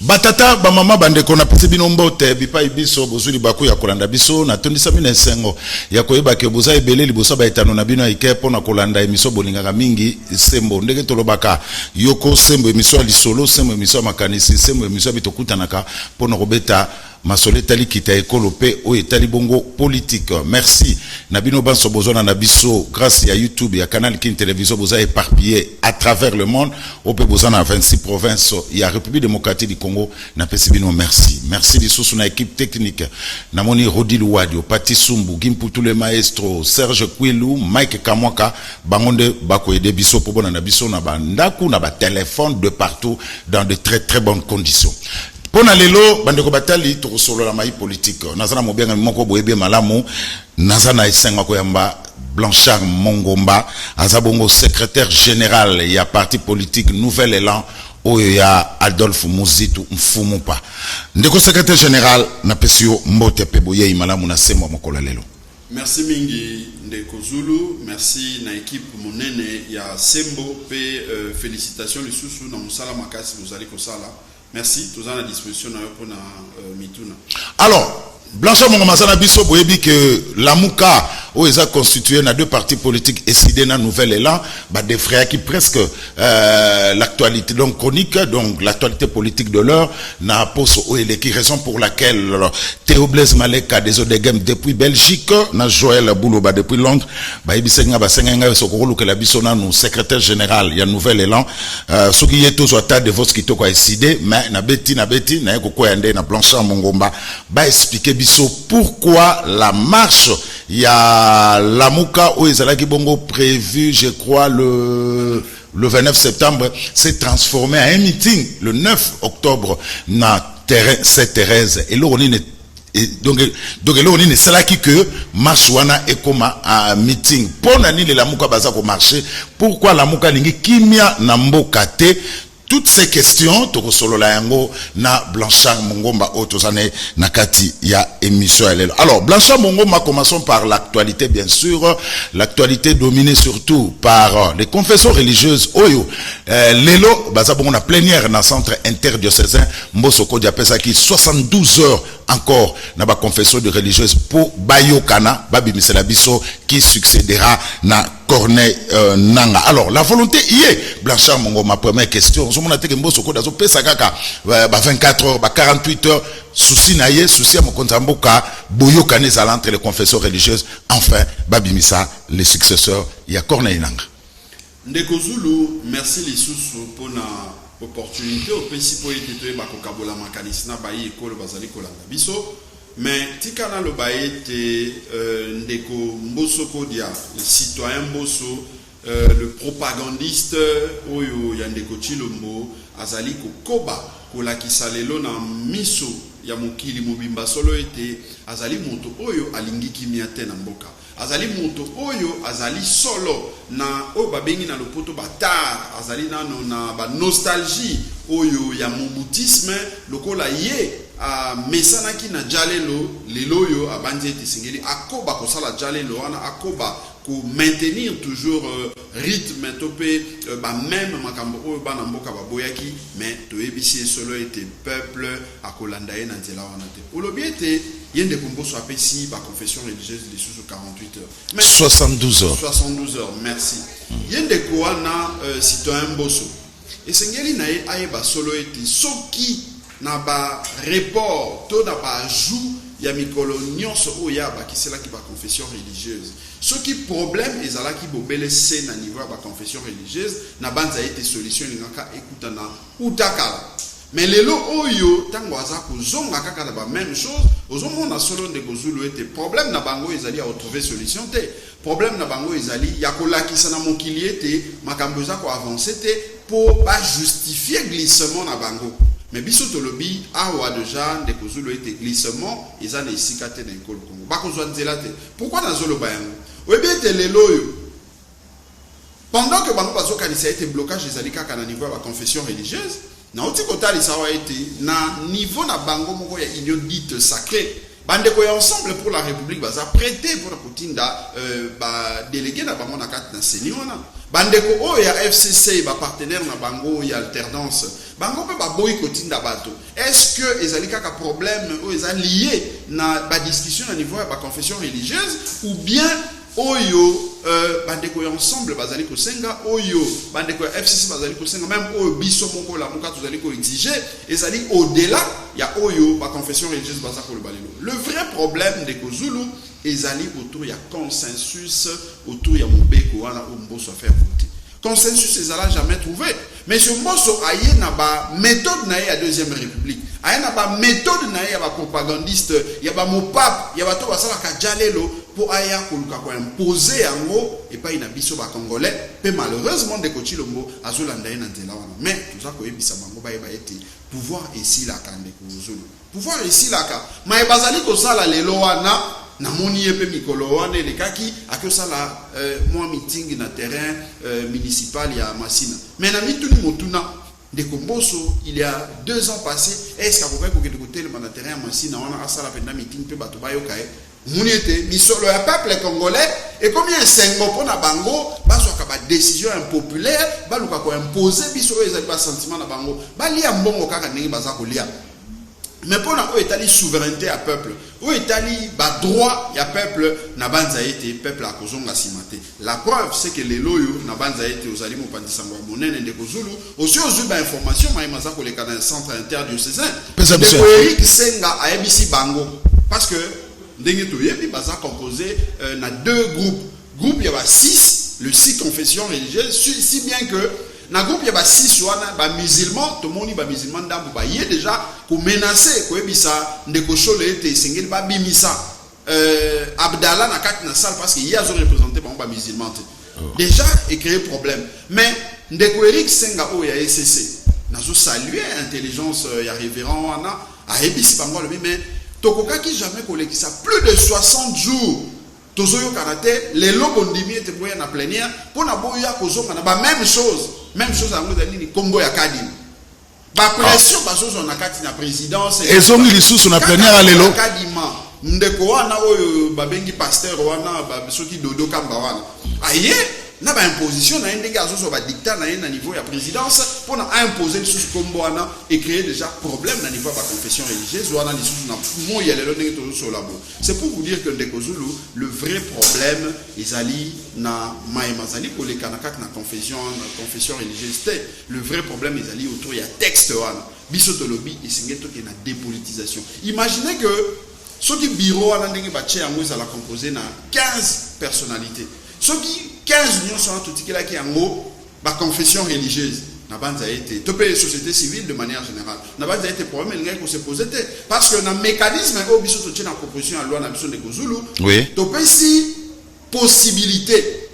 Batata ba mama bande kona pesi bino mbote bipa ibiso bozuli baku ya kolanda biso na tondisa bino esengo ya koyeba ke boza ebele libosa ba etano na bino ike pona kolanda emiso bolingaka mingi sembo ndenge tolobaka yoko sembo emiso ya lisolo sembo emiso ya makanisi sembo emiso ya bitokutanaka pona kobeta masole tali kita ekolo pe o etali bongo politique. Merci nabino banso bozona na biso grâce à YouTube ya Canal King télévision boza éparpillé à travers le monde au pe bozana 26 provinces ya République démocratique du Congo na pesi bino merci lisusu na équipe technique namoni Rodil Wadio Pati Sumbu Gimputu le maestro Serge Kwilu Mike Kamwaka bangonde bako ede biso po bona na biso na bandaku na ba téléphone de partout dans de très très bonnes conditions. Pona lelo bandeko batali to solo la mai politique nazana mobenga moko boyebe malamu nazana esenga ko yamba Blanchard Mongomba azabongo secrétaire général ya parti politique Nouvel Élan oyo ya Adolphe Muzitu Mfumupa ndeko secrétaire général na pesio mbote pe boye malamu na sembo mokola lelo. Merci mingi ndeko Zulu, merci na équipe monene ya Sembo pe félicitations les sous na musala makasi vous allez ko sala. Merci, tous en à disposition pour Mituna. Alors, Blanchard Mongomba biso boyebi que la Mouka où ils ont constitué na deux partis politiques et sidé na Nouvel Élan, bah des frères qui presque l'actualité donc chronique donc l'actualité politique de l'heure na pose où il qui raison pour laquelle Théo Blaise Maleka des Odegem depuis Belgique na Joël Boulouba depuis Londres bah ibisenga basenga sokolo que la bisona nous secrétaire général ya Nouvel Élan ce qui est tous autant de vos qui to quoi sidé mais na beti na ko yande na Blanchard Mongomba bah expliquer biso pourquoi la marche ya la Mouka où ils allaient bongo prévu je crois le 29 septembre s'est transformé en un meeting le 9 octobre na terrain Sainte-Thérèse et là on est donc là on est c'est là qui que marche wana et comme un meeting pour nani la Mouka baza ko marcher pourquoi la Mouka lingi kimia na mboka te. Toutes ces questions, toko solo la yango na Blanchard Mongomba otozane nakati ya émission elelo. Alors Blanchard Mongomba, commençons par l'actualité bien sûr, l'actualité dominée surtout par les confessions religieuses. Oyo lelo bazabon na plénière na centre interdiocésain Mbosoko diapesa qui 72 heures encore na ba confession de religieuse pour Bayokana babi misela biso qui succédera na Corneille Nanga. Alors la volonté y est Blanchard Mongomba, première question on a teke Mbosoko dazo pesa kaka ba 24 heures ba 48 heures souci na ye souci à mon kontamboka Boyokane zala entre les confessions religieuses enfin babi misa les successeurs il y a Corneille Nanga. Ndeko Zulu merci les sous pour na opportunité au principe été to ba kokabola makanisna ba yi ekolo bazali kolanda biso mais tikana lo ba été ndeko Mbosoko dia le citoyen Mboso le propagandiste oyo ya ndeko Chilombo azali kokoba kolakisa lelo na miso ya mokili mobimba solo ete azali moto oyo alingi kimia te na mboka azali moto oyo azali solo na oyo babengi na lopoto batar azali nano na ba nostalgie oyo ya mobutisme lokola ye mesanaki na jalelo lelo oyo abandi ete singeli akoba kosala jalelo wana akoba ko maintenir toujours rythme topé ba même makambo oyo bana mboka baboyaki mais toyebisi solo ete peuple akolanda ye na nzela wana te olobi ete yende komboso apesi ba confession religieuse les sous 48 heures mais 72 heures 72 heures merci yende ko wana citoyen Mboso esengeli na ye ayeba solo ete soki na ba report to na ba ajout ya mikolo nyonso oya ba kisela ki ba confession religieuse ce qui problème ezala ki bobele se na niveau ba confession religieuse na banza ete solution ngaka ekutana utakala mais lelo oyo tango aza kozonga kaka na ba même chose ozomona solo ndeko Zulu ete problème na bango ezali a retrouver solution te problème na bango ezali ya kolakisa na mokili ete makambo za ko avancer te pour pas justifier glissement na bango. Mais biso tolobi awa déjà ndeko Zulu ete glissement eza na esika te na ekolo Congo bakozwa nzela te pourquoi na zolo bayango oyebi ete lelo oyo pendant que bango bazokanisa ete blocage ezali kaka na niveau ya ba confession religieuse na oti kotalisa wa ete na niveau na bango moko ya union dite sacrée bandeko ya ensemble pour la république baza prêté pour kotinda délégué na bango na kati na seni wana bandeko oyo ya FCC ba partenaire na bango ya alternance bango pe baboyi kotinda bato est-ce que ezali kaka problème oyo eza lié na ba discussion na niveau ya ba confession religieuse ou bien oyo bandeko ya ensemble bazali kosenga oyo bandeko ya FCC bazali kosenga même oyo biso moko la muka tozali ko exiger ezali au-delà ya oyo ba confession religieuse baza ko le vrai problème de Kozulu ezali autour ya consensus autour ya mobeko wana o mboso faire voter consensus ezala jamais trouvé mais ce mboso aye na ba méthode na ya deuxième république aye na ba méthode na ya ba propagandiste ya ba mopap ya bato basala ka jalelo pour aya koluka ko imposer yango et pas ina biso ba congolais pe malheureusement de Kochilombo azolanda na nzela wana mais tout ça ko ebisa bango ba ete pouvoir ici la kande Kozulu pouvoir ici la ka mais bazali ko sala lelo wana na moni yepe mikolo wana elekaki akosala moi meeting na terrain municipal ya Masina mais na mituni motuna de Komboso il y a 2 ans passés est-ce qu'akokai ko ke de côté le terrain ya Masina wana asala penda meeting pe bato bayoka Mouniete, misolo ya peuple congolais, et combien sengo pona bango, bazwaka ba décision impopulaire, baluka ko imposer biso ezali ba sentiment na bango, bali ya mbongo kaka ndenge baza ko lia. Mais pona o etali souveraineté à peuple, o etali ba droit ya peuple na banza ete peuple a kozonga simate. La preuve c'est que les loyo na banza ete ozali mo pandisango monene de Kozulu, aussi ozu ba information ma maza ko le canal centre interdiocésain. De Eric Senga a ebisi bango parce que ndenge toyebi baza composé na 2 groupes. Groupe il y a 6, le 6 confessions religieuses, si bien que na groupe il y a 6 wana ba musulmans, tout le monde ba musulman ndambo ba yé déjà ko menacer ko ebisa ndeko shole ete sengeli ba bimisa Abdallah na kati na salle parce que y a zo représenté ba musulman. Déjà et créer problème. Mais ndeko Eric Senga o ya SCC nazo saluer intelligence ya révérend wana a ebisi bango le mais tokokaki jamais kolekisa plus de 60 jours tozoyo karate les lobondimi ete boya na plénière pour na boya kozonga na ba même chose ango dali ni Congo ya Kadim ba pression ba chose na kati na présidence ezongi lisusu na plénière alelo Kadima ndeko wana oyo babengi pasteur wana ba soki dodo kamba wana aye na ba imposition na ndenge azoso ba dictat na na niveau ya présidence pour na imposer sous Congo wana et créer déjà problème na niveau ba confession religieuse wana lisusu na mo yelelo ndenge to so labo. C'est pour vous dire que ndeko Zulu le vrai problème ezali na maemazali ko le kanaka na confession religieuse té le vrai problème ezali autour ya texte wana biso to lobby esingeto ke na dépolitisation. Imaginez que ce qui bureau wana ndenge ba tche yango ezala composé na 15 personnalités. Ce qui 15 unions sont tout qui là qui en ba confession religieuse na banza été to paye société civile de manière générale na banza été problème ngai ko se poser parce que na mécanisme au biso to na proposition à loi na biso de Kozulu oui to paye si possibilité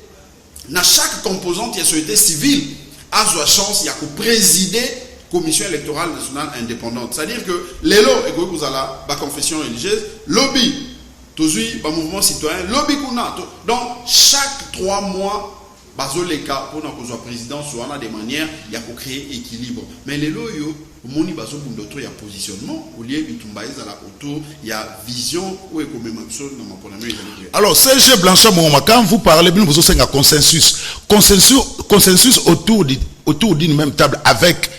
na chaque composante de la société civile a sa chance ya ko présider commission électorale nationale indépendante, c'est-à-dire que les lots et que vous allez la confession religieuse lobby toujours par mouvement citoyen lobby kuna donc chaque 3 mois bazo les cas pour nous soit président soit de manière il y a pour créer équilibre mais les lots yo moni bazo pour d'autres il y a positionnement au lieu bitumbaïs à la autour il y a vision ou écomémation dans mon problème. Alors Serge Blanchard quand vous parlez bien vous avez un consensus autour d'une même table avec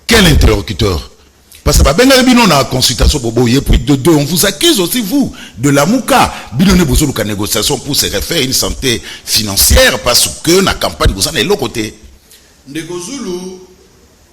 quel interlocuteur? Parce que ben bino na consultation bobo et puis de deux on vous accuse aussi vous de la mouka bino ne besoin de négociation pour se refaire une santé financière parce que na campagne vous en est l'autre côté. Ndeko Zulu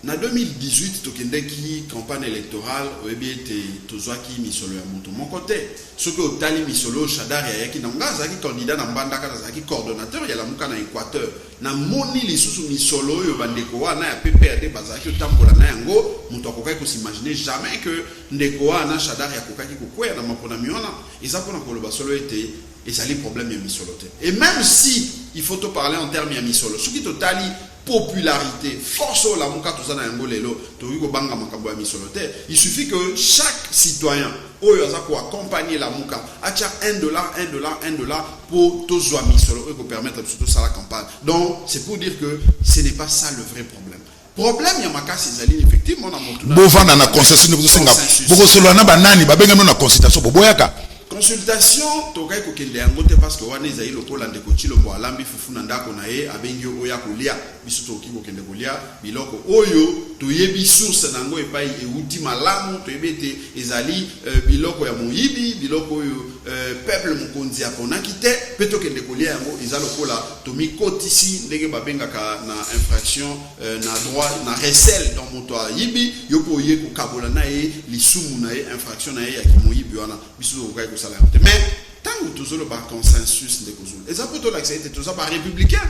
na 2018 tokendeki campagne électorale oyebiete tozwaki misolo ya moto mon côté ce que otali misolo Shadari yaki na ngaza ki candidat na mbandaka zaki coordonnateur ya la muka na Équateur na moni lisusu misolo yo bandeko wana ya PPRD bazaki otambola na yango moto akokai ko s'imaginer jamais que ndeko wana Shadari akokaki kokwea na mapona miona eza pona koloba solo ete ezali problème ya misolo te et même si il faut te parler en termes ya misolo ce qui totali popularité force la muka tozana yango lelo toyiko banga makambo ya misolo te il suffit que chaque citoyen oyo aza ko accompagner la muka acha $1 pour tozwa misolo et ko permettre surtout ça la campagne donc c'est pour dire que ce n'est pas ça le vrai problème problème ya makasi ezali effectivement na motu bovanda na concession de Singa boko solo na banani babenga na consultation boboyaka consultation tokai kokende yango te parce que wana ezali lokola ndeko Chilombo alambi fufu na ndako na ye abengi oya kolia biso toki kokende kolia biloko oyo toyebi source nango epai euti malamu toyebete ezali biloko ya moyibi biloko oyo peuple mokonzi aponaki te pe tokende kolia yango eza lokola tomikotisi ndenge babengaka na infraction na droit na recel dans moto ayibi yoko oye kokabola na ye lisumu na ye infraction na ye ya kimoyibi wana biso tokai kosala yango te mais tant que tozolo ba consensus ndeko zulu eza poto l'accepter toza ba républicain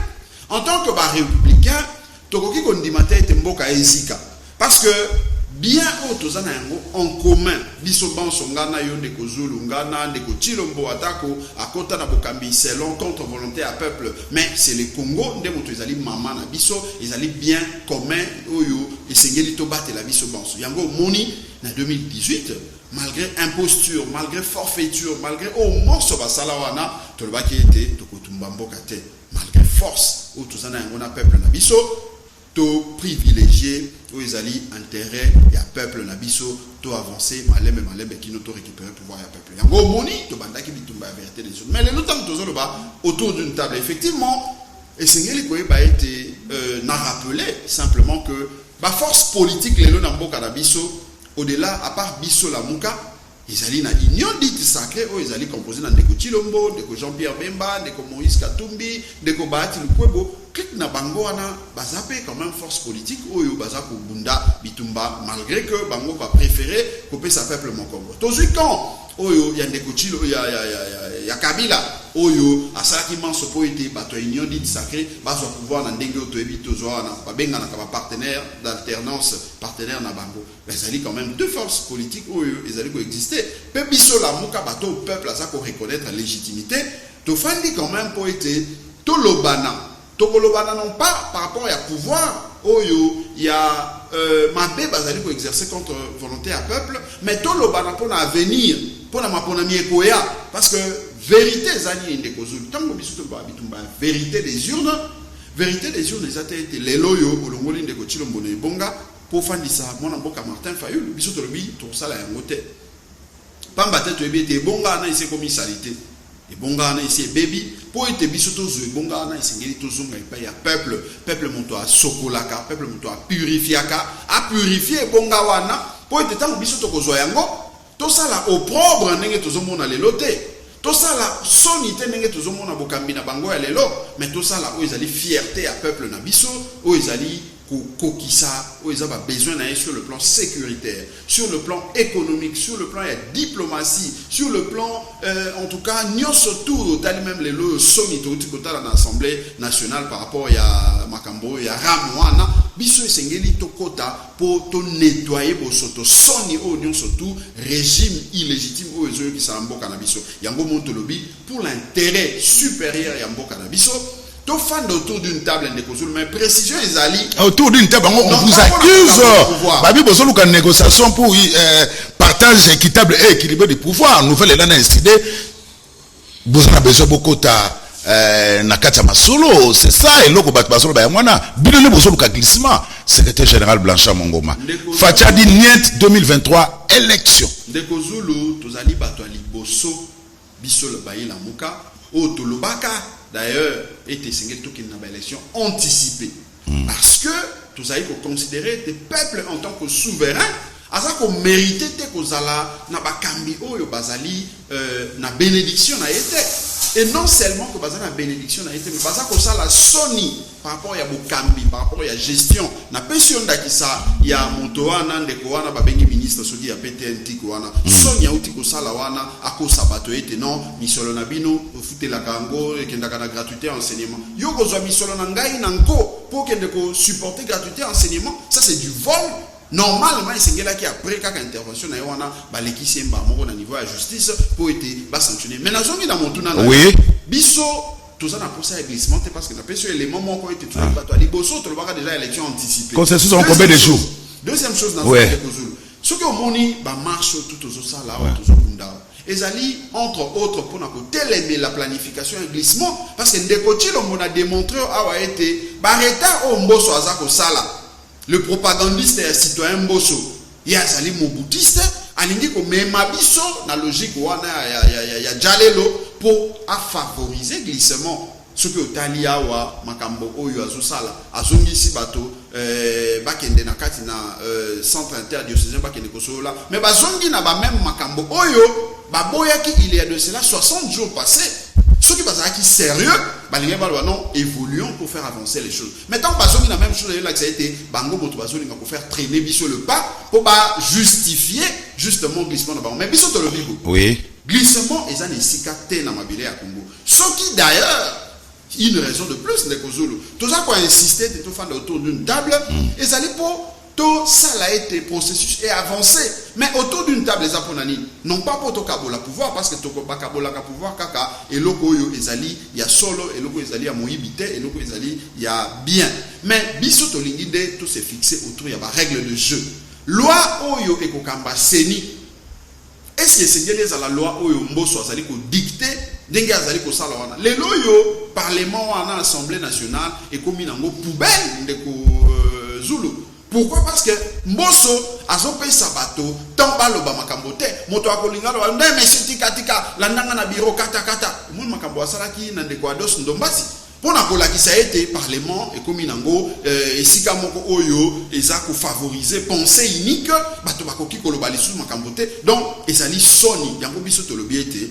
en tant que ba républicain tokoki kondima te ete mboka ezika parce que bien autres en commun biso banso ngana yo ndeko zulu ngana ndeko Chilombo atako akota na bokambi selon contre volonté à peuple mais c'est le Congo nde moto ezali mama na biso ezali bien commun oyo esengeli to batela biso banso yango moni na 2018 malgré imposture malgré forfaiture malgré au morceau basala wana tolobaki ete tokotumba mboka te malgré force o tozana yango na peuple na biso to privilégié ou ezali intérêt ya peuple na biso to avancer malembe kino to récupérer pouvoir ya peuple yango moni to bandaki bitumba ya vérité des choses mais le temps que tozolo ba autour d'une table effectivement esengeli koyeba ete na rappeler simplement que ba force politique lelo na mboka na biso au-delà à part biso la muka ezali na union dite sacrée o ezali composé na ndeko Chilombo ndeko Jean-Pierre Bemba ndeko Moïse Katumbi ndeko Bahati Lukwebo clique na bango wana bazape quand même force politique oyo baza ko bunda bitumba malgré que bango ba préféré couper sa peuple mokongo tozui quand oyo ya ndeko Chilo ya Kabila oyo asalaki manso po ete bato union dite sacrée bazo pouvoir na ndenge oto ebito zo na babenga na ba partenaire d'alternance partenaire na bango ezali quand même deux forces politiques oyo ezali ko exister pe biso la muka bato peuple aza ko reconnaître la légitimité to fandi quand même po ete to lobana non pas par rapport à pouvoir oyo ya mabe bazali ko exercer contre volonté à peuple mais to lobana pour l'avenir pour la mapona miekoya parce que vérité zani ndeko zulu tango biso to ba bitumba vérité des urnes les atete leloyo olongoli ndeko Chilombo ne bonga pour fandisa mona mboka Martin Fayulu biso to lobi to sala ya ngote pamba te to ebete bonga na ise commisalité et bonga na ise baby pour ete biso to zo bonga na isengeli to zonga epa ya peuple moto a sokolaka peuple moto a purifier bonga wana pour ete tango biso to kozwa yango to sala opprobre ndenge to zomona lelo te to sala sonité ndenge to zomona bokambi na bango ya lelo mais to sala o ezali fierté ya peuple na biso o ezali kokisa o ezaba besoin na sur le plan sécuritaire sur le plan économique sur le plan ya diplomatie sur le plan en tout cas nyonso tout tali même les lo somito utikota na assemblée nationale par rapport ya makambo ya ramwana biso esengeli tokota pour to nettoyer bosoto soni o nyonso tout régime illégitime o ezo ki sa mboka na biso yango montolobi pour l'intérêt supérieur ya mboka na biso to fan autour d'une table de Kozulu mais précision ezali autour d'une table on vous accuse babi bozolu ka négociation pour partage équitable et équilibré du pouvoir nouvelle là na décidé vous en avez besoin beaucoup ta na kati masolo c'est ça et loko bat basolo ba mwana bino bozolu ka glissement secrétaire général Blanchard Mongoma Fatiadi Niet 2023 élection de Kozulu tozali bato liboso biso le bayi la muka o tolobaka d'ailleurs était singé tout qu'il n'a pas élection anticipée parce que tous aïe qu'on considérer des peuples en tant que souverains à ça qu'on méritait que zala na bakambi oyo bazali na bénédiction na été et non seulement que bazali na bénédiction na été mais baza ko sala soni par rapport à bokambi par rapport à gestion na pension d'akisa ya motoana ndeko wana babengi ministre sodi ya PTNT ko wana soni auti ko sala wana akosa bato été non misolo na bino fute la kango ekendaka na gratuité enseignement yo ko zo misolo na ngai na nko pour kende ko supporter gratuité enseignement ça c'est du vol. Normalement, il y a qui après chaque intervention, il y a l'équipe au niveau de la justice pour être sanctionné. Mais nous avons dans mon oui. Bisso, tout ça n'a pas ça glissement parce que n'a pas sur les moments où était tout le les bosso, tu le déjà élection anticipée. Consensus en combien de jours? Deuxième chose, dans ce que moni marche tout ça là, tout ça ezali entre autres pour na télémer la planification et glissement parce que Ndeko Chilombo a démontré a été bareta au mboso azako sala le propagandiste et citoyen Mbosso ya azali mobutiste alingi ko mema biso na logique wana ya jalelo pour favoriser glissement ce que otali awa makambo oyo azosala azongisi bato bakende na kati na centre interdiocésain bakende kosola mais bazongi na ba même makambo oyo baboyaki il y a de cela 60 jours passés. Ceux qui sont sérieux, non, évoluons pour faire avancer les choses. Maintenant, il y a la même chose, là, que ça a été, pour faire traîner le pas, pour justifier justement le glissement. Mais Bissot le Bibo. Oui. Glissement, ils ont des cicatrices dans ma ville à Congo. Ce qui d'ailleurs, une raison de plus, les Kozulu. Tout ça pour insister, tout faire autour d'une table, et ça pour tout ça a été processus et avancé. Mais autour d'une table, les Aponani, non pas pour Tokabola pouvoir, parce que Tokabola pouvoir, kaka, et loko yo ezali, il y a solo, et loko ezali, il y a moïbité, et loko ezali, il y a bien. Mais biso to lingide, tout s'est fixé autour, il y a des règles de jeu. Loi oyo et kokamba seni. Est-ce que c'est les à la loi oyo mboso azali ko dicter, dengue azali ko sala wana. Les loyo, parlement wana, assemblée nationale, et comme nango poubelle, de ko Zulu. Pourquoi? Parce que Mbosso a zopé sabato, tambalo ba makambote, moto akolingalo, monsieur tika, landanga na biro kata, mon makambo asalaki na ndekwados ndombasi. Pona kola ki ça a été parlement et comme inango et sika moko oyo ezako favoriser pensée unique bato bakoki koloba lisu makambote. Donc ezali soni yango biso to lobiete,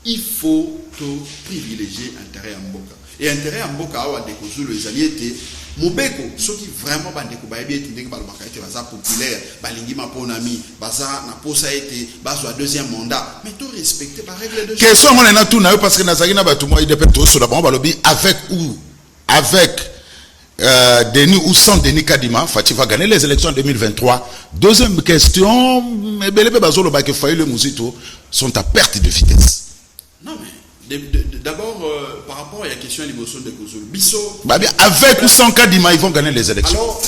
il faut to privilégier intérêt à mboka. Et intérêt à mboka awa ndeko Zulu ezali été Mobeko, ceux qui vraiment bandeko baebi ete ndenge balobaka ete baza populaire, balingi maponami, baza na posa ete bazwa deuxième mandat, mais tout respecter par règle de jeu. Question on a tout na parce que nazaki na bato moi de petro sur la bombe balobi avec ou avec Denis ou sans Denis Kadima, Fati va gagner les élections en 2023. Deuxième question, belebe bazolo ba ke Fayulu le Muzito sont à perte de vitesse. Non mais d'abord, par rapport à la question de l'émotion de Kozulu, Bisso. Avec ou sans Kadima, ils vont gagner les élections. Alors,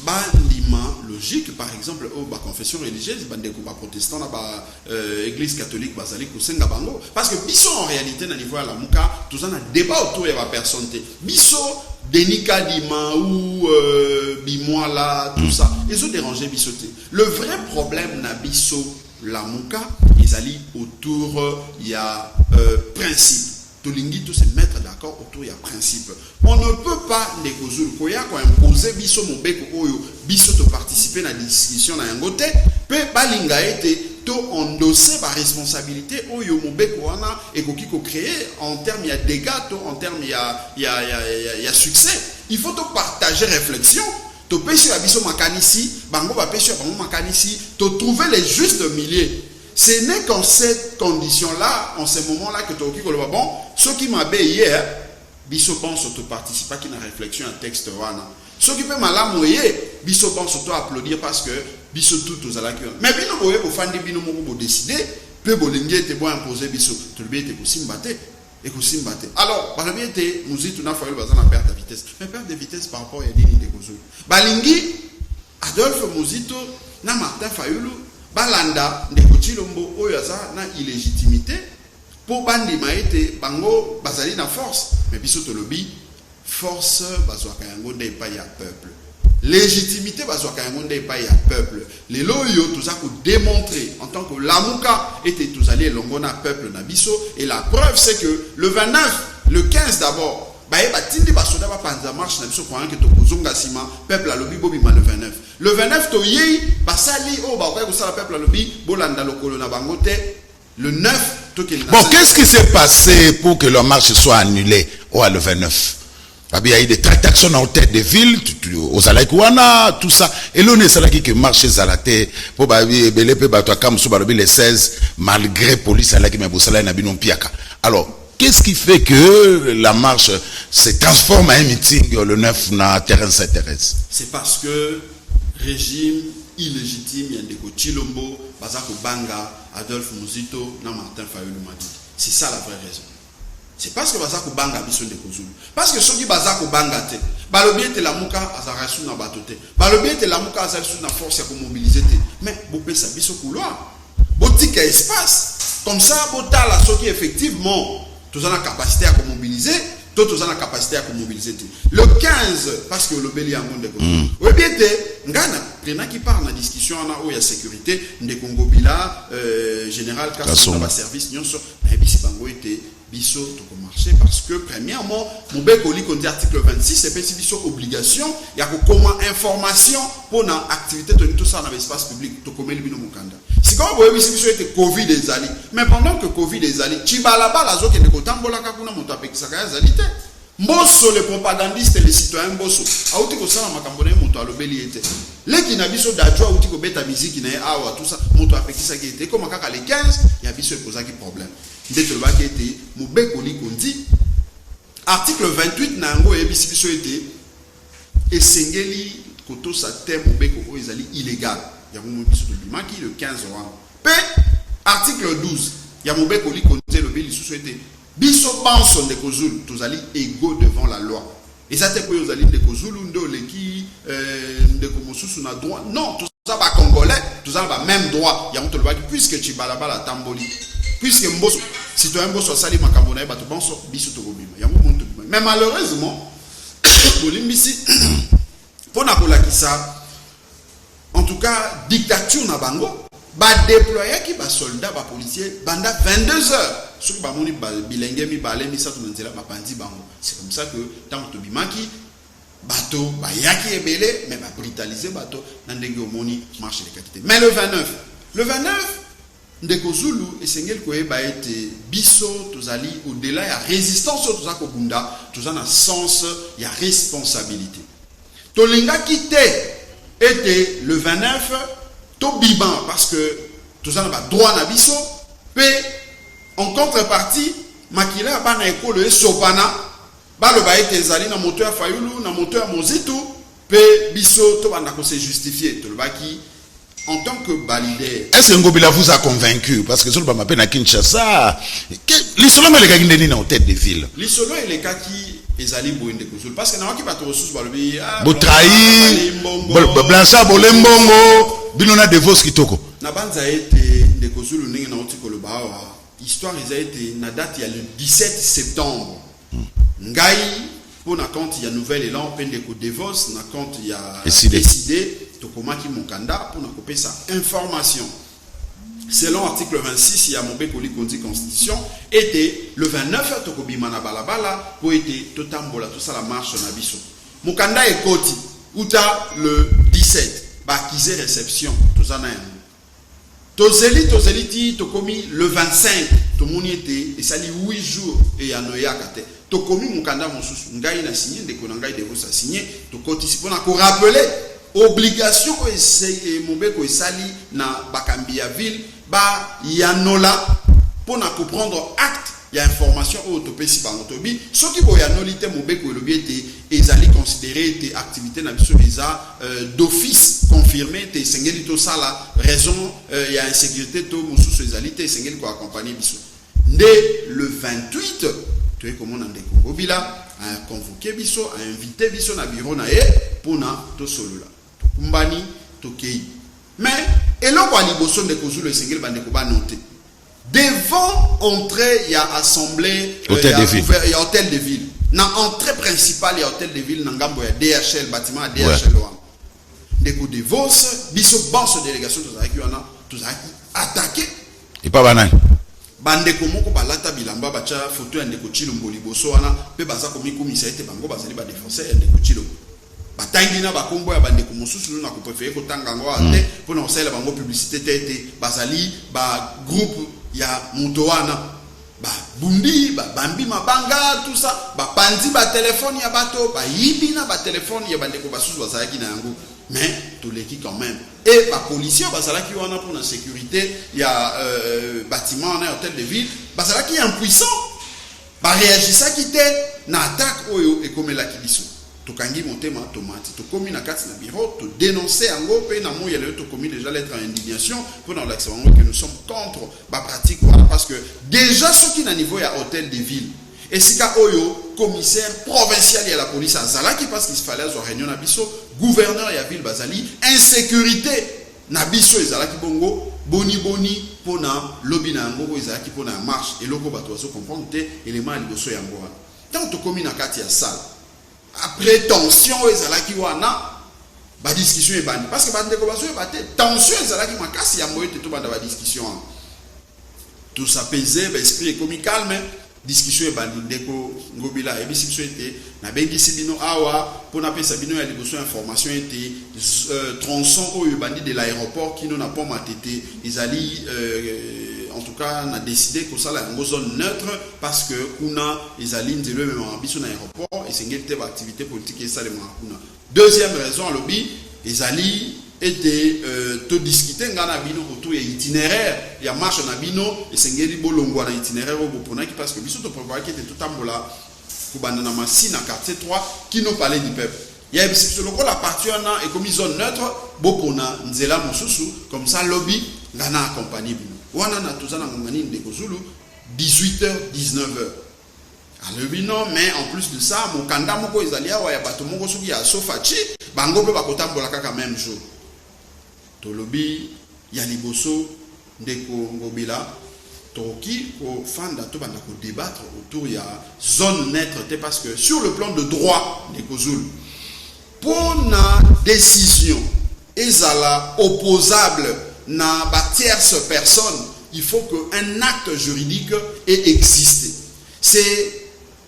Bandima, logique, par exemple, la confession religieuse, Bandeko, protestant, l'église catholique, Basalik, ou Sengabango. Parce que Bisso, en réalité, dans le niveau de la Mouka, tout ça, on a débat autour de la personne. Bisso, Denis Kadima ou Bimoala, tout ça, ils ont dérangé Bisso. Le vrai problème, na Bisso, la Mouka, ils allaient autour, il y a principe. Tolingi tout se mettre d'accord autour, il y a principe. On ne peut pas négocier. Quand on imposer biso mobeko oyo, biso to participer à la discussion na yangote, pe balinga ete to endosser ba responsabilité oyo mobeko wana et ko créer en termes il y a dégâts, en termes il y a succès. Il faut to partager réflexion. To pêcher à biso makanisi, bango ba pêcher bango makanisi, to trouver les justes milieux. Ce n'est qu'en cette condition-là, en ce moment-là, que tu as dit que bon, ceux qui m'avaient hier, biso pense auto participer qui n'a réflexion un texte wana. Ceux qui peuvent malamoyer, biso pense auto applaudir parce que biso tout aux alaki. Mais bino boye au fan de bino mo décider, peu bolingue te bo imposer biso, tout le bien te kosimbate et kosimbate. Alors, par le bien te nous dit tout n'a fallu bazana perte de vitesse. Mais perte de vitesse par rapport à Dini de Kozo. Balingi Adolphe Muzito na Martin Fayulu balanda ndeko Chilombo oyo aza na illégitimité pour bandima ete bango bazali na force mais biso to lobi force bazwaka yango nde pa ya peuple légitimité bazwaka yango nde pa ya peuple lelo yo toza ko démontrer en tant que lamuka ete tozali elongo na peuple na biso et la preuve c'est que le 29 le 15 d'abord baye batindi basoda ba panza marche na biso kwa que to kozonga sima peuple alobi bobima le 29 to yi basali o ba ko sala peuple alobi bolanda lokolo na bango te le 9 to ke bon qu'est-ce qui s'est passé pour que la marche soit annulée le 29? Il y a eu des tractations en tête de ville aux Alaïkouana, tout ça et l'on est là qui marche zalaté pour belepe bato kam so balobi le 16 malgré police ala ki mebosala na binon piaka. Alors qu'est-ce qui fait que la marche se transforme en un meeting le 9 na terrain Saint-Thérèse? C'est parce que régime illégitime Yandeko Chilombo, Bazako Banga, Adolphe Muzito, na Martin Fayulu Madi. C'est ça la vraie raison. C'est parce que Bazako Banga biso de Kozulu. Parce que ceux qui Bazako Banga te, balobie te la muka azarasu na batote. Balobie te la muka azarasu na force pour mobiliser te. Mais bopé sa biso couloir. Botique espace. Comme ça, botala ceux qui effectivement tous ont la capacité à mobiliser, Tout a la capacité à mobiliser. Le 15, parce que le bélier a un monde de Congo. Oui, bien, Ngana, qui parle dans la discussion, on a où il y a sécurité, de Congo Bila, général, Kasson, va service, nous sommes, mais si Bango était biso tout marché parce que premièrement mon bec au lit qu'on dit article 26 c'est pas si biso obligation il y a comment information pour une activité de tout ça dans l'espace public to comme le bino mukanda c'est comme vous voyez si biso était covid des alliés mais pendant que covid des alliés chibalaba la zo qui ne kotambola kakuna moto apekisa kaya zalité mboso les propagandistes et les citoyens mboso auti ko sala makambo na moto alobeli était les qui na biso d'adjoa auti ko beta musique na awa tout ça moto apekisa qui était comme kaka les 15 il y a biso posa qui problème ndete le baki était mobeko li kondi article 28 na ngo ebisi biso était esengeli koto sa terme mobeko ko ezali illégal ya mo biso de bimaki le 15 juin p article 12 ya mobeko li kondi le beli sous était biso banso de kozulu tozali égaux devant la loi et ça te ko ezali de kozulu ndo le ki de komosusu na droit non tout ça ba congolais tout ça ba même droit ya mo to le baki puisque tu balabala tamboli puisque mboso citoyen mboso sali makambo na bato bonso biso to kobima yango monto bima mais malheureusement bolimbisi pona kolakisa en tout cas dictature na bango ba déployer ki ba soldat ba policier banda 22 heures soki ba moni ba bilenge mi ba lemi sa to nzela ba pandi bango c'est comme ça que tant to bimaki bato ba yaki ebele mais ba brutaliser bato na ndenge omoni marche de qualité mais le 29 ndeko Zulu esengeli koyeba ete biso tozali au-delà ya résistance toza kobunda toza na sens ya responsabilité tolingaki te ete le 29 to biban parce que toza na ba droit na biso pe en contrepartie makila bana ekolo esopana baloba ete ezali na moto ya Fayulu na moto ya Mozitu pe biso to banda ko se justifier tolobaki en tant que balidé. Est-ce que Ngobila vous a convaincu? Parce que Solba m'appelle à Kinshasa. L'Isolo est le gars qui en tête de ville. L'Isolo est le gars qui est allé pour une découverte. Parce que n'a pas de ressources pour le pays. Botrahi, Blancha, Bolembongo, Binona de Vos Kitoko. Nabanza a été découverte le nègre nautique le bawa. Histoire ils a été na date il y a le 17 septembre. Ngai pour na compte il y a nouvel élan peine de Devos na compte il y a décidé tokomaki mokanda pour na couper sa information. Selon article 26 il y a Mobé Koli Kondi Constitution était le 29 tokobima na balabala pour être totambola tout ça la marche na biso. Mokanda et koti uta le 17 ba kize réception tozana Tozeliti tokomi le 25 tomoni était et ça dit 8 jours et anoya kate tokomi mokanda mosusu ngai na signé ndeko na ngai devo sa signé tokoti si pona ko rappeler obligation ko essayer mobeko esali na bakambi ya ville ba yanola pona ko prendre acte ya information au topesi bango tobi soki bo yanolite mobeko elobi ete ezali considéré ete activité na biso eza d'office confirmé te sengeli to sala raison ya insécurité to mosusu ezali te sengeli ko accompagner biso dès le 28 tu es comme on ande Congo Bila a convoqué biso a invité biso na bureau na e pona to solola kumbani to kei mais eloko ali boso de kozulu sengeli bande ko ba noter devant entrée il y a assemblée hôtel de ville il y a hôtel de ville na entrée principale il y a hôtel de ville na ngambo ya DHL bâtiment DHL wa ndeko de Vos biso banso délégation tozaki wana tozaki attaqué et pas banane bandeko moko balata bilamba bacha photo ya ndeko Chilombo liboso wana pe baza komi komisa ete bango bazali ba défenseur ya ndeko Chilombo batangi na bakombo ya bandeko mosusu na ko préférer ko tanga ngo ate pona osala bango publicité tete bazali ba groupe ya mutowana ba bundi ba bambi mabanga tout ça ba pandi ba téléphone ya bato ba yibi na ba téléphone ya bandeko basusu bazalaki na yango mais tout l'équipe quand même et ba policier bazalaki wana pour la sécurité ya bâtiment na hôtel de ville bazalaki impuissant ba réagissa kité na attaque oyo et comme la kibiso tokangi motema tomati tokomi na kati na bureau to dénoncer ango pe na moya le tokomi déjà lettre en indignation pour dans l'accès que nous sommes contre ba pratique voilà parce que déjà ce qui na niveau ya hôtel de ville et sika oyo commissaire provincial ya la police azalaki parce qu'il fallait avoir réunion na biso gouverneur ya ville bazali insécurité na biso ezalaki bongo boni pona lobby na ngo ezalaki pona marche et loko bato baso comprendre te élément liboso yango tant to komi na kati ya salle après tension ezalaki wana ba discussion ebandi parce que bande ko bazo ebate tension ezalaki makasi ya moyo te to banda ba discussion tout s'apaiser ba esprit komi calme discussion ebandi ndeko ngobila ebisi biso ete na bengisi bino awa pona pesa bino ya liboso information ete tronçon oyo ebandi de l'aéroport kino na pont Matete ezali en tout cas na décidé que ça la zone neutre parce que kuna ezali nzelo même en biso na aéroport et c'est ngete ba activité politique et ça le kuna. Deuxième raison lobby ezali était to discuter ngana bino autour ya itinéraire ya marche na bino et c'est ngeli bolongwa na itinéraire au boponaki parce que biso to prévoir qui était tout ambola kubanda na masi na quartier 3 qui nous parlait du peuple. Il y a biso loko la partie na et comme zone neutre bopona nzela mosusu comme ça lobby ngana accompagner bino. Wana na tozana ngani ndeko Zulu 18h 19h. Alors non mais en plus de ça mon kanda moko ezali awa ya bato moko soki ya sofachi bango pe bakotambola kaka même jour. To lobby ya liboso ndeko ngobila toki ko fanda to banda ko débattre autour ya zone neutre parce que sur le plan de droit ndeko Zulu pour na décision ezala opposable na ba tierce personne, il faut qu'un acte juridique ait existé. C'est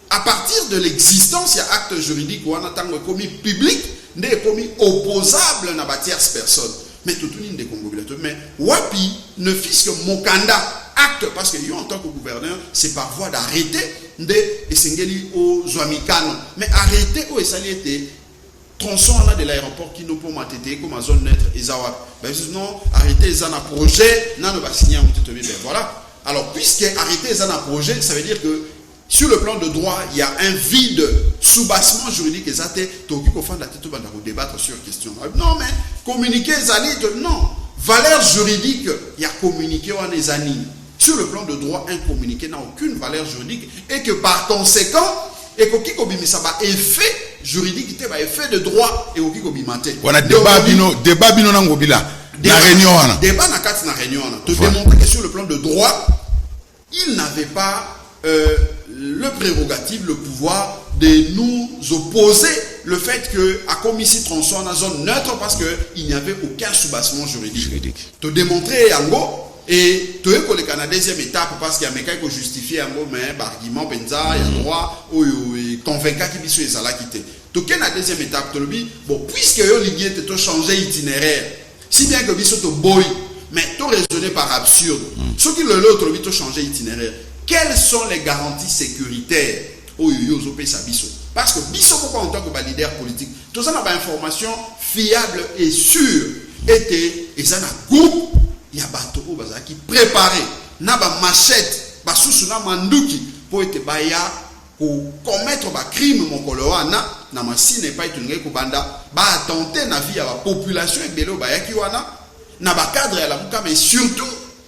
à partir de l'existence, il y a acte juridique ou en tant que commis public, n'est commis opposable na ba tierce personne. Mais tout le monde est congolais. Mais wapi ne fils que mokanda acte parce que yo en tant que gouverneur, c'est par voie d'arrêter de esengeli au Zwamikano. Mais arrêter au esaliete tronçon là de l'aéroport qui nous pour Matete comme zone neutre Ezawa. Ben non, arrêter ça un projet, non va signer un petit peu. Voilà. Alors puisque arrêter ça un projet, ça veut dire que sur le plan de droit, il y a un vide sous-bassement juridique et ça toki ko fanda teto banda ko débattre sur question. Non mais communiquer zali non, valeur juridique, il y a communiqué on les années. Sur le plan de droit, un communiqué n'a aucune valeur juridique et que par conséquent et que ko bimisa ba effet juridique te ba effet de droit et oki ko bimate. Wana débat bino na ngobila na réunion wana. Débat na kati na réunion wana. Te démontrer que sur le plan de droit, il n'avait pas le prérogative, le pouvoir de nous opposer le fait que à commissi tronçon en zone neutre parce que il n'y avait aucun soubassement juridique. Te démontrer yango et tu es collé à la deuxième étape parce qu'il y a quelqu'un qui justifie un mot mais par argument benza il y a droit ou convaincant qui biso ezala quitter. Tu es la deuxième étape tu le dis bon puisque yo ligne te changer itinéraire si bien que biso to boy mais tu raisonner par absurde. Ce qui l'autre lui te changer itinéraire. Quelles sont les garanties sécuritaires au yozo pe sa biso parce que biso pourquoi en tant que leader politique tout ça n'a pas information fiable et sûre et ça n'a groupe il y a bateau au bazar qui préparé na ba machette ba susu na manduki pour être baya pour commettre ba crime mokolo wana na masine pa itunge ko banda ba attenter na vie ya la population ebelo ba yaki wana na ba cadre ya la muka mais surtout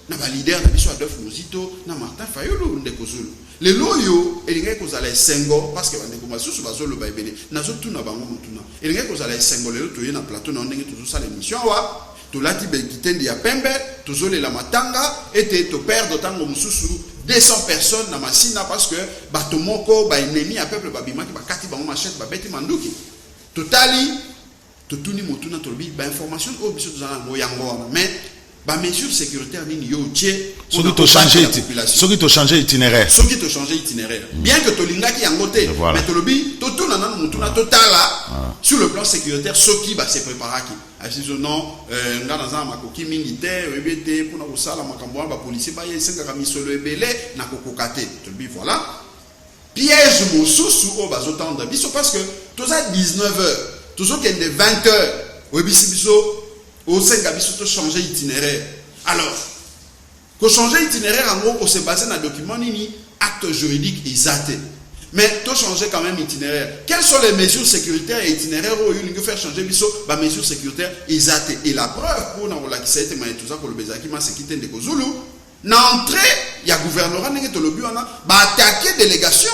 na ba leader na biso Adolphe Muzito na Martin Fayulu ndeko Zulu le loyo elinga ko zala sengo parce que bande ko masusu bazolo ba ebele nazo tuna bango mutuna elinga ko zala sengo le to na plateau na ndenge toujours ça l'émission wa to lati bekitendi ya pembe tozole la matanga et to perdre tango mususu 200 personnes na masina parce que bato moko ba ennemi ya peuple babima ki bakati bango machette ba beti manduki totali totuni motuna tolobi ba information o biso tozana ngo yango mais ba mesure sécuritaire nini yo tie ceux qui t'ont changé itinéraire bien que to lingaki yango te mais tolobi totuna na motuna totala sur le plan sécuritaire ceux qui ba se préparaki asizo non ngana za makoki mingi te ebete pona ko sala makambo ba policier ba yesenga ka misolo ebele na kokokate tolobi voilà piège mosusu o bazotanda biso parce que toza 19h tozo kende 20h obisi biso au senga biso to changer itinéraire alors ko changer itinéraire en gros on se base na document nini acte juridique exact mais to changer quand même itinéraire quelles sont les mesures sécuritaires et itinéraires où il faut faire changer biso ba mesures sécuritaires exact et la preuve pour na la qui s'était mais tout ça pour le bezaki ma sécurité de Kozulu na entrée il y a gouvernement ndenge to lobi wana ba attaquer délégation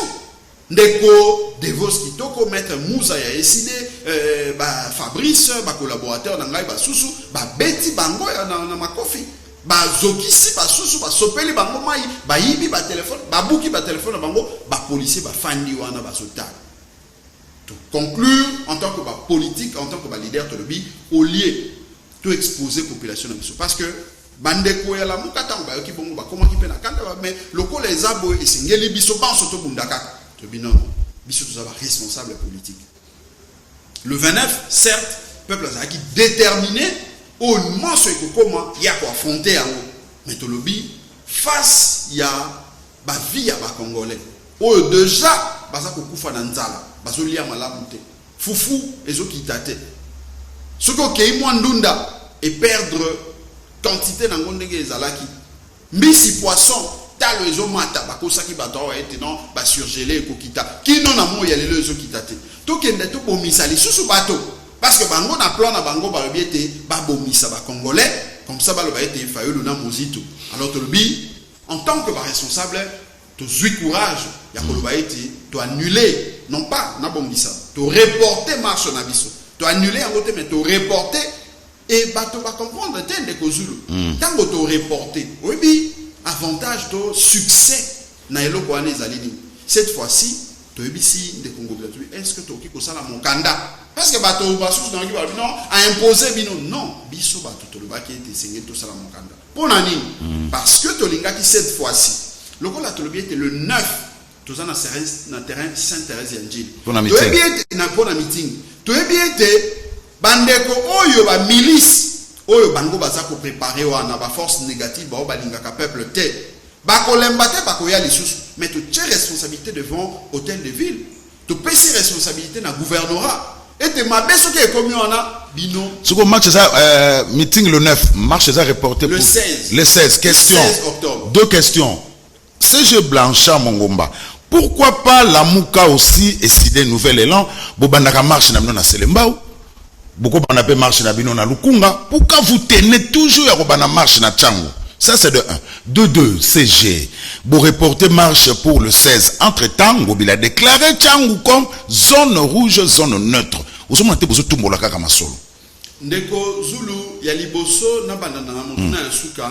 ndeko devos kitoko maître Moussa ya décidé ba Fabrice ba collaborateur na ngai ba susu ba beti bango na makofi bazokisi basusu basopeli bango mai bayibi ba téléphone babuki ba téléphone na bango ba policier ba fandi wana bazotala. To conclure en tant que politique, en tant que leader tolobi au lieu to exposer population na biso parce que bandeko ya la muka tango ba yoki bongo ba koma ki pena kanda ba mais loko les abo esengeli biso ba soto bundaka to bino biso to ba responsable politique. Le 29 certes peuple azaki déterminé au moment ce que comment il y a quoi affronter en mais tolobi face ya ba vie ya ba congolais o déjà baza ko kufa na nzala bazo lia malamu te fufu ezokita te soko kei mwandunda et perdre quantité na ngondenge ezalaki mbisi poisson talo ezomata bakosaki bato ete non ba surgeler ekokita kino na moya lelo ezokita te tokende to bomisa lisusu bato parce que bango na plan na bango ba biete ba bomisa ba congolais comme ça ba lo ba ete fayulu na mozito alors tolobi en tant que responsable to zui courage ya koloba ete to annuler non pas na bomisa to reporter marche na biso to annuler yango te mais to reporter et bato ba comprendre te ndeko Zulu tango to reporter oui avantage to succès na eloko wana ezali nini cette fois-ci to ebisi ndeko ngobila tu est-ce que to ki ko sala mokanda parce que bato basusu na ngi ba non a imposer bino non biso bato to loba ki ete sengé to sala mokanda pona nini parce que to lingaki cette fois-ci lokola to lobi ete le 9 toza na terrain Sainte-Thérèse ya Njili to ebi ete na pona meeting to ebi ete bandeko oyo ba milice oyo bango baza ko préparer wana ba force négative ba balingaka peuple te ba kolemba te ba koya lisusu mais to tient responsabilité devant hôtel de ville to pesi responsabilité na gouvernorat et te mabeso ke ekomi wana bino soko match ça meeting le 9 marche ça reporté le pour 16 le 16 question le 16 octobre. Deux questions. CG Blanchard Mongomba, pourquoi pas la Mouka aussi et si des nouvel élan bobandaka marche na bino na Selembao beaucoup banape marche na bino na Lukunga, pourquoi vous tenez toujours à bobana marche na Tchango? Ça c'est de 1. De 2, CG vous reportez marche pour le 16. Entre-temps, il a déclaré Tchango comme zone rouge, zone neutre. Vous avez besoin de tout le monde solo. Ndeko Zulu ya liboso na bandana na motuna ya suka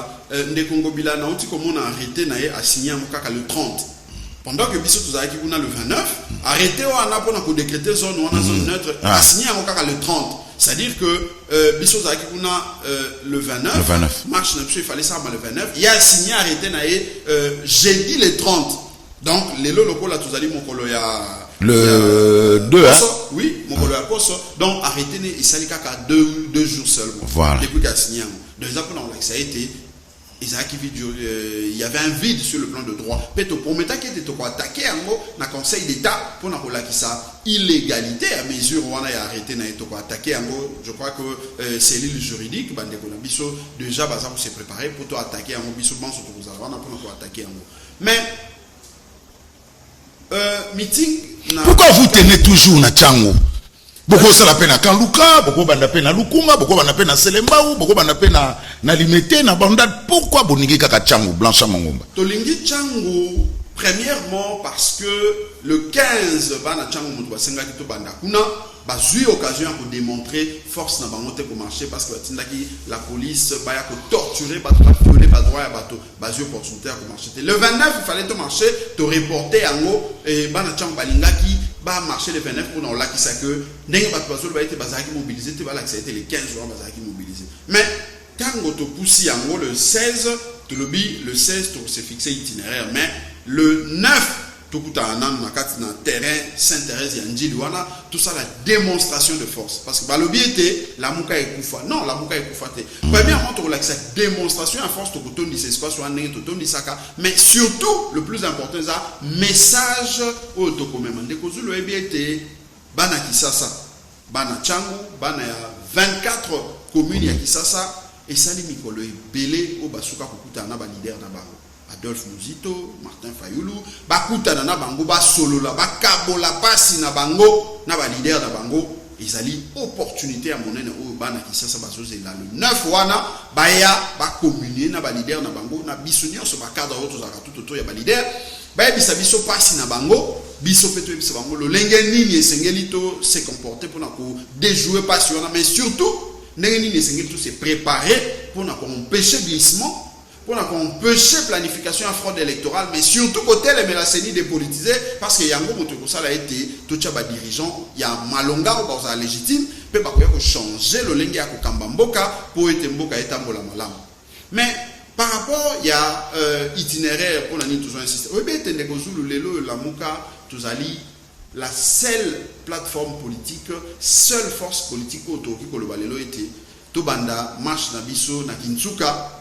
ndeko ngobila na uti komona arrêté na ye a signé kaka le 30 pendant que biso tozaki kuna le 29 arrêté wana pona ko décréter zone wana zone neutre a signé kaka le 30 c'est-à-dire que biso tozaki kuna le 29 marche na biso il fallait ça le 29 il a signé arrêté na ye jeudi le 30 donc lelo lokola tozali mokolo ya le 2 hein? Oui, mon collègue donc arrêtez il s'est qu'à 2 jours seulement. Voilà. Depuis qu'il a signé. Donc ça a été il y avait un vide sur le plan de droit. Peut-être pour mettre qu'il était attaqué en un conseil d'État pour n'avoir ça illégalité à mesure où on a arrêté na été attaqué en je crois que c'est l'île juridique bande ko na biso déjà baza pour se préparer pour toi attaquer en biso bon surtout vous allez pour attaquer en mais meeting na... Pourquoi vous tenez toujours na Tchango? Beaucoup ça la peine à Kanluka, beaucoup banda peine à Lukunga, beaucoup banda peine à Selembao, beaucoup banda peine à Limete, na Bandad. Pourquoi Bonigi Kaka Tchango, Blanchard Mongomba? Tolingi Tchango, premièrement parce que le 15 bana Tchango Moutouba Senga Kito Banda Kuna, bah j'ai eu occasion de démontrer force na bangote pour marcher parce que la police bah y a que torturer, bah violer, bah droit à bateau, bah j'ai opportunité pour marcher. Le 29 il fallait te marcher, te reporter en haut et bana Tchango Balingaki bah marcher le 29 pour dans là qui ça que n'ayant pas de bateau bah était bazaki mobilisé, tu vas là que ça a été les 15 jours bazaki mobilisé. Mais quand tu pousses en haut le 16, tu le 16 tu s'est fixé itinéraire, mais le 9 tout na terrain Sainte-Thérèse ya Njili wana tout ça la démonstration de force parce que balobi était la muka ekufa non la muka ekufa te premièrement to la démonstration en force to kotondi c'est espace wana to tondi saka mais surtout le plus important ça message au to komema ndeko Zulu ebi était bana Kisasa bana Tchango bana ya 24 communes ya Kisasa et sali mikolo ebele o basuka kokuta na ba leader na bango Adolphe Muzito, Martin Fayulu, bakutana na bango ba solo la bakabola pasi na bango na ba leader na bango ezali opportunité à monene o bana Kisasa bazoze la le 9 wana baya ba communier na ba leader na bango na bisonyo so ba cadre auto za tout auto ya ba leader baya biso pasi na bango biso peto biso bango lo lenge nini esengeli to se comporter pour na ko déjouer pasi wana mais surtout ndenge nini esengeli to se préparer pour na ko empêcher glissement pour empêcher planification à fraude électorale, mais surtout côté les mélasseni dépolitisés, parce qu'il y a un gros ça a été tout ça dirigeant, il y a malonga ou dans légitime, peut pas changer le lingue à Kambamboka pour être mboka et tambola malam. Mais par rapport, il y a itinéraire pour l'année toujours insister. Oui, bien, Tendegozulu, Lelo, la Mouka, Tuzali, la seule plateforme politique, seule force politique autour qui le Balelo était, Tobanda, Marche Nabiso, Nakinsuka,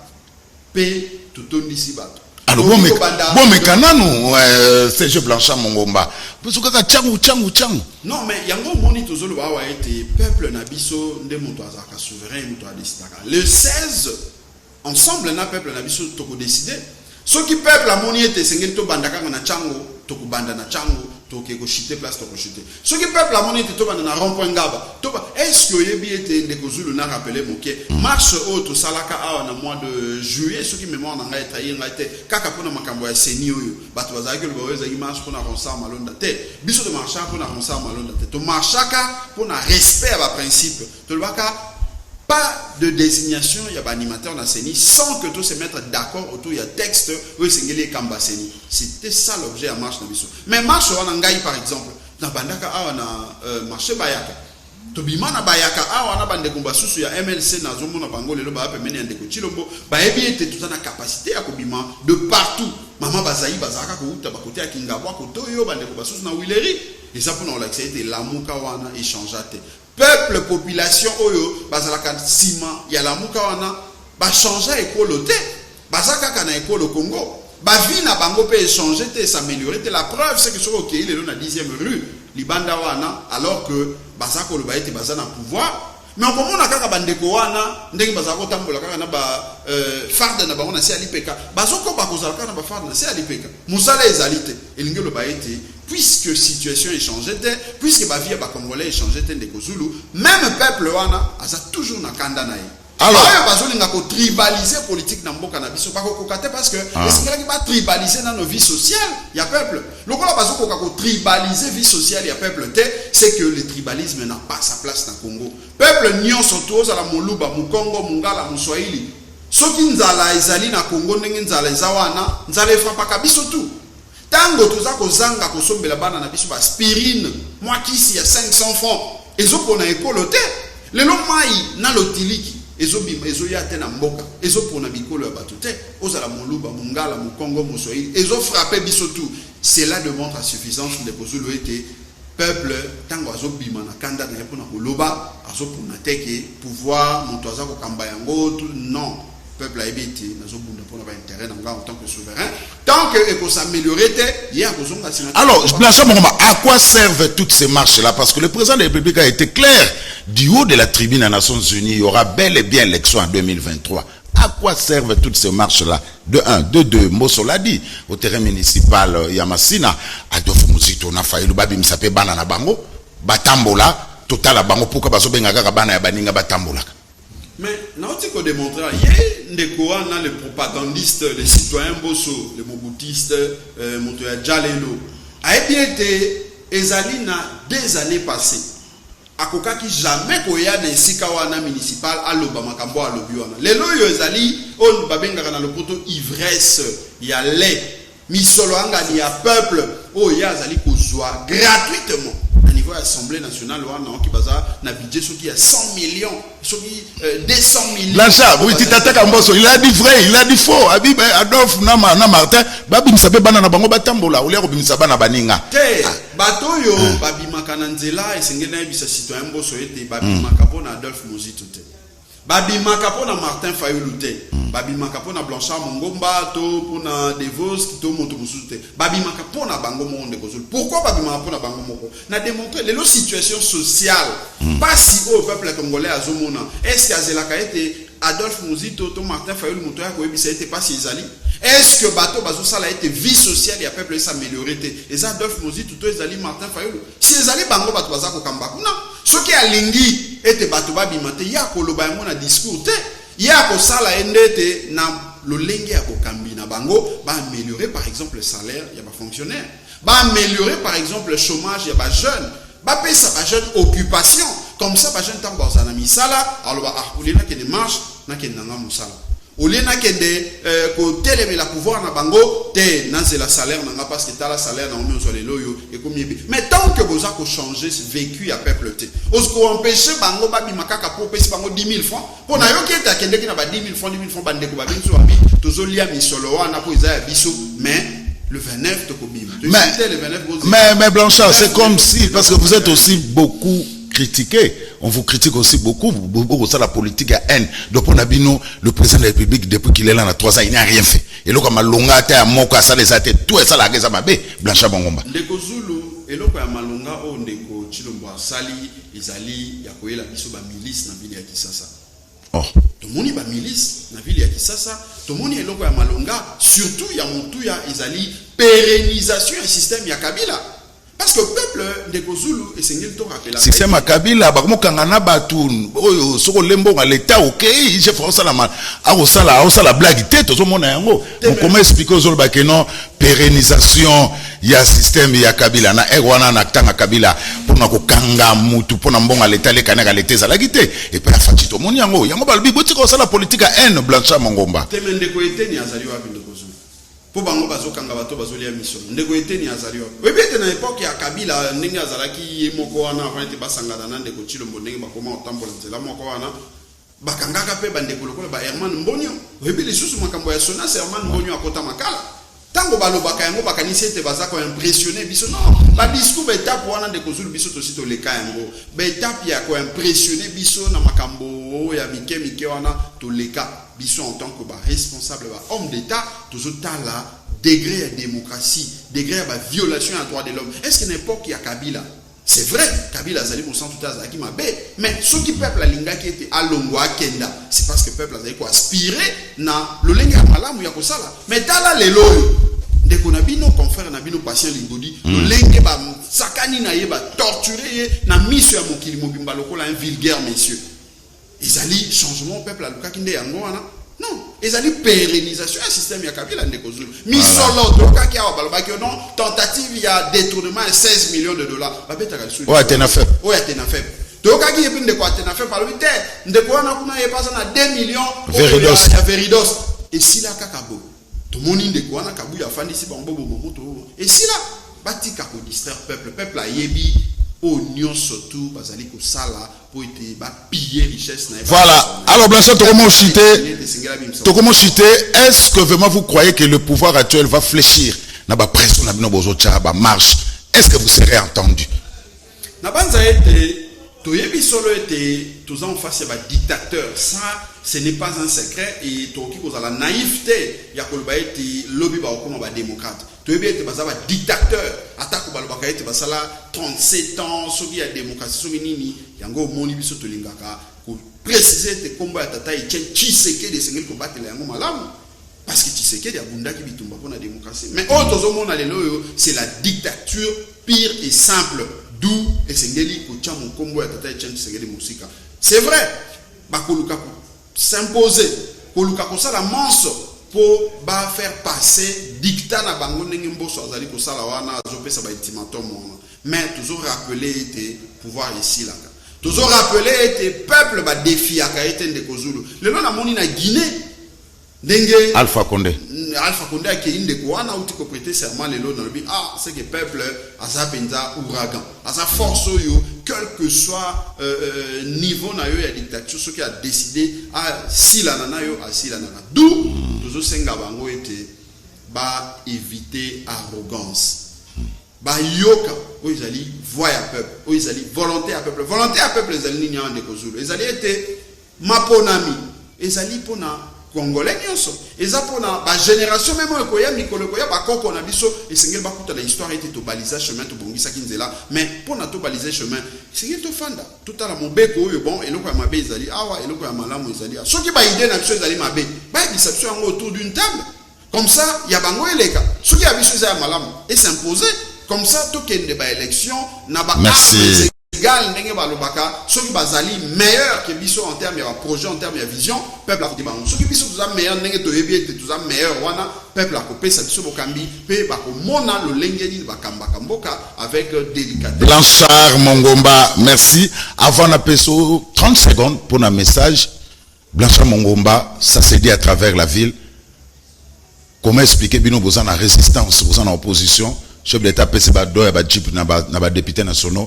P, Tutondi Sibato. Alors, bon, mais Kanano, Serge Blanchard, Mongomba, parce que Tchangou. Non, mais il y a un moni Tozolo a été peuple Nabiso, Ndemotoazaka, souverain, Motoadisitaka. Le 16, ensemble, na peuple Nabiso, Toko décidé. Ce qui peuple la monnaie était sengel to bandaka na Tchango, Toko banda na Tchango, Toko chité place Toko chité. Ce qui peuple la monnaie était to banda na rond-point Ngaba. Est-ce que Yebi était Ndekozulu n'a rappelé Moké? Marche haute au Salaka a en mois de juillet, ce qui mémoire n'a pas été kaka pona makambo ya seni oyo. Bato bazaki le bawe zaki marche pona ronsa malonda te. Biso de marcha pona ronsa malonda te. To marchaka pona respect à principe. To le baka pas de désignation, il y a un animateur dans Séni sans que tous se mettent d'accord autour il y a texte où c'est Kamba Séni. C'était ça l'objet à marche Nabiso. Mais marche en Angaï par exemple, dans Bandaka on a marché Bayaka. Tobima na Bayaka on a bande combat sous ya MLC na zomo na bango lelo ba pemeni andeko Chilombo ba ebi était tout na capacité à kobima de partout. Maman Bazaï bazaka ko uta ba côté ya Kingabwa ko toyo bande combat sous na Wileri et ça pour nous l'accès était la muka wana échangeate. Peuple, population, oyo, bazalaka sima, ya la muka wana, ba changer école te, bazaka kana école au Congo, ba vie na bango peut échanger te, s'améliorer te. La preuve c'est que sur ok, il est dans la 10e rue, libanda wana, alors que bazako le ba été bazana pouvoir. Mais on comprend kaka bandeko wana, ndenge bazako tambola kaka na ba farde na bango na si alipeka, bazoko ba kozalaka na ba farde na si alipeka. Musala ezalite, elinge le ba été. Puisque situation est changée, puisque ma vie est congolais est changée, même peuple wana a toujours na kanda na ye. Alors, il y a tribaliser politique dans le cannabis, parce que c'est pas tribaliser dans nos vies sociales, il y a peuple. Le tribaliser vie sociale, il y a peuple, c'est que le tribalisme n'a pas sa place dans le Congo. Peuple nyon surtout à la Moluba, Mukongo, Mungala, Muswahili. Ceux qui nzala ezali na Congo ndenge nzala ezawana, nzala efrapa kabiso tout. Tango toza kozanga kosombela bana na biso ba aspirine moi kisi ya 500 francs ezo pona ekolo te lelo mai na lotiliki ezo bima ezo ya te na mboka ezo pona bikolo ya bato te ozala moluba mungala mukongo muswahili ezo frapper biso tout. Cela démontre à suffisance de kozulu été peuple tango azo bima na kanda na pona koloba azo pona teke pouvoir moto aza ko kamba yango non. Peuple a évité, nous avons pour avoir intérêt en tant que souverain. Tant que et s'améliorer, il y a besoin de. Alors, à quoi servent toutes ces marches-là? Parce que le président de la République a été clair. Du haut de la tribune des Nations Unies, il y aura bel et bien l'élection en 2023. À quoi servent toutes ces marches-là? De 1, de 2, Mosso l'a dit, au terrain municipal Yamasina, Adolphe Mouzito, Nafaïlou Babi Msape Banana Bango, Batambola, Total Bango, pourquoi Basobengaga Bana Baninga Batambola? Mais, nous avons démontré, il y a les propagandistes, les citoyens bosso, les moboutistes, Montoya Djalelo, a bien été, ezali na des années passées. Akoka qui jamais koya de sikawana municipal à l'Obama Kambo à l'Obiwana. Les loyaux ezali, on babenga na le poto ivresse, il y a lait, misolo anga il y a peuple, oh il y a zali kozwa gratuitement. Niveau Assemblée nationale, qui baza na budget ce qui a 100 millions, ce qui 200 millions. L'argent, oui, tu t'attaques à Mbosso, il a dit vrai, il a dit faux. Abi Adolphe na Martin, babi msabe bana na bango batambola, ou lero bimsaba na baninga. Te, bato yo babi makana nzela esengena bisa citoyen Mbosso ete babi makapo na Adolphe Mouzito te. Babi makapo na Martin Fayulu te. Babi makapo na Blanchard Mongomba to pona Devos to moto mususu te. Babi makapo na bango monde kozul. Pourquoi babi makapo na bango moko? Na démontrer les situation sociale pas si au peuple congolais azomona. Est-ce que Zelaka été Adolphe Mouzito to Martin Fayulu moto ya ko ebisa été pas si ezali? Est-ce que bateau bazo sala été vie sociale ya peuple s'améliorer te? Et ça Adolphe Mouzito to ezali Martin Fayulu. Si ezali bango bato bazako kamba kuna. Ce qui a lingi était bato babi mate ya ko loba yango na discours te. Ya ko sala endete na lo lenge ya ko kambi na bango ba améliorer par exemple le salaire ya ba fonctionnaire. Ba améliorer par exemple le chômage ya ba jeune. Ba pesa ba jeune occupation. Comme ça ba jeune tambo za na misala alors ba akulina ke ne marche na ke nanga musala. au lieu na kende ko télémer la pouvoir na bango te na la salaire na parce que ta la salaire na on les loyo et comme mais tant que vous avez changé ce vécu à peuple te osko empêcher bango ba bimakaka pour pesi bango 10 000 francs pour na yo ki ta kende ki na ba 10 000 francs bande ko ba binso abi tozolia misolo wana po izaya biso mais le 29 tokobim mais Blanchard c'est comme si parce que vous êtes aussi beaucoup critiqué, on vous critique aussi beaucoup ça la politique à haine. Donc on a vu nous, le président de la République depuis qu'il est là, 3 ans, il n'a rien fait. Et là comme Malonga te à Moko ça les a tout et ça la geza mabe Blanchard Bongomba. Ndeko Zulu et là comme Malonga o ndeko Chilombo Sali ezali ya koyela biso ba milice na ville ya Kisasa. Oh. To moni ba milice na ville ya Kisasa, to moni eloko ya Malonga surtout ya Montuya ezali pérennisation du système ya Kabila. Parce que le peuple de Kozulu et Sengel to rappela. Système à Kabila, ba mo kangana batu oyo soko lembo à l'état OK, je fais ça la blague tête tout monde yango. Comment expliquer aux autres que non pérennisation ya système ya Kabila na wana na tanga Kabila pour na ko kanga mutu pour na mbonga l'état le kanaka l'état ça la gité et puis la fati to monde yango balbi boti ko ça la politique à haine Blanchard Mongomba. Temende ko eteni azali wa bindo Kozulu. Po bango bazokanga bato bazolia mission ndeko eteni azaliwa webete na époque ya Kabila ndenge azalaki ye moko wana avant ete basangana na ndeko Chilombo ndenge bakoma otambola nzela moko wana bakangaka pe bandeko lokola ba Herman Mbonyo webi lisusu makambo ya sona Herman Mbonyo akota makala tango balobaka yango bakanisi ete bazako impressionner biso non ba discours betape wana ndeko Zulu biso tosi to leka yango betape ya ko impressionner biso na makambo ya mike wana to leka biso en tant que responsable homme d'état toujours la degré de démocratie degré de violation des droits de l'homme est-ce que n'importe qui a Kabila c'est vrai Kabila azali mon sang tout azaki mabe mais ce qui peuple la linga qui était à longwa kenda c'est parce que peuple azali ko aspirer na le lenga malamu ya kosala mais tala lelo de ko na bino confrère na bino patient lingodi le lenga ba sakani na ye ba torturer na miso ya mokili mobimba lokola un vulgaire monsieur ezali changement peuple à luka kinde yango wana non ezali pérennisation un système ya Kabila ndeko Zulu misolo toka ki awa balobaki non tentative ya détournement de 16 millions de dollars babeta ka sulu ouais tena fait toka ki yepi ndeko atena fait par le terre ndeko wana kuna ye pasa na 2 millions ya Veridos et sila kakabo to moni ndeko wana kabu ya fandisi bango moto et sila batika ko distraire peuple a yebi oignon surtout bazali ko sala pour être ba piller richesse na voilà alors Blanchard comment chiter est-ce que vraiment vous croyez que le pouvoir actuel va fléchir na ba pression na bino bozocha ba marche est-ce que vous serez entendu na banza ete toyebi solo ete tous en face ya ba dictateur ça ce n'est pas un secret et toki ko la naïveté ya ko ba ete lobby ba okoma ba démocrate toyebi ete bazaba dictateur atako balobaka ete basala 37 ans soki ya démocratie soki nini yango moni biso to lingaka ko préciser ete kombo ya tata Etienne Tshisekedi sengeli ko batela yango malamu parce que Tshisekedi abundaki bitumba pona démocratie mais autres mona lelo c'est la dictature pire et simple d'où esengeli ko tia mon kombo ya tata Etienne Tshisekedi musika c'est vrai bakoluka ko s'imposer koluka ko sala manso pour faire passer dictat na bango ndenge mboso azali ko sala wana azopesa ba ultimatum mais toujours rappeler était pouvoir ici là toujours rappeler était peuple ba défi aka ete ndeko Zulu lelo na moni na Guinée ndenge Alpha Condé qui est inde ko wana uti ko prêter serment lelo na bi c'est que peuple azapenza ouragan asa force yo quel que soit niveau na yo ya dictature ce qui a décidé sila na yo sila na d'où toujours senga bango ete ba éviter arrogance ba yoka o izali voix à peuple o izali volonté à peuple ezali nini ande ko Zulu ezali ete maponami ezali pona Congolais nyonso eza pona ba génération même ekoya mikolo koya ba koko na biso esengeli bakuta na histoire ete to baliser chemin to bongisa kinzela mais pona to baliser chemin esengeli to fanda tout à la mobeko oyo bon eloko ya mabe ezali awa eloko ya malamu ezali soki ba idée na biso ezali mabe ba discussion yango autour d'une table comme ça ya bango eleka soki ya biso ezali malamu et s'imposer comme ça to kende ba élection na ba merci égal ndenge balobaka soki bazali meilleur que biso en termes de projet en termes de vision peuple a dit ba soki biso tuza meilleur ndenge to yebi tuza meilleur wana peuple a kopesa biso bokambi pe ba ko mona lo lengeli bakamba kamboka avec délicatesse. Blanchard Mongomba merci avant na peso 30 secondes pour un message Blanchard Mongomba, ça s'est dit à travers la ville. Comment expliquer bino besoin de résistance, besoin d'opposition? Chef d'État PC Bado et Badjip n'a député national.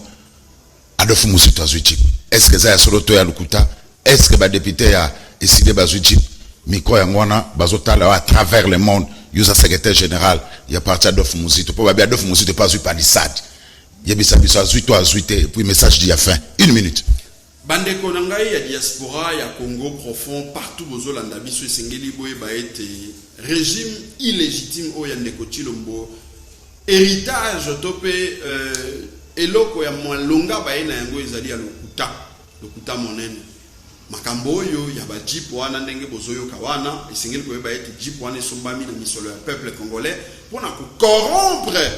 Adolphe Mousito a Jeep. Est-ce que ça a solo toya lukuta? Est-ce que ba député a décidé bazu Jeep? Miko yangwana bazotala à travers le monde. Yusa secrétaire général, il y a parti Adolphe Mousito. Pour babia Adolphe Mousito pas eu palissade. Il y a bisa biso azuito azuité puis message dit à fin. 1 minute. Bandeko nangai ya diaspora ya Congo profond partout bozolanda biso esengeli boye ba ete régime illégitime o ya ndeko Chilombo héritage topé eloko ya mwalonga ba ena yango ezali ya lokuta monene makambo oyo ya ba jip wana ndenge bozoyo kawana esengeli ko ba ete jip wana esombami na misolo ya peuple congolais pona ko corrompre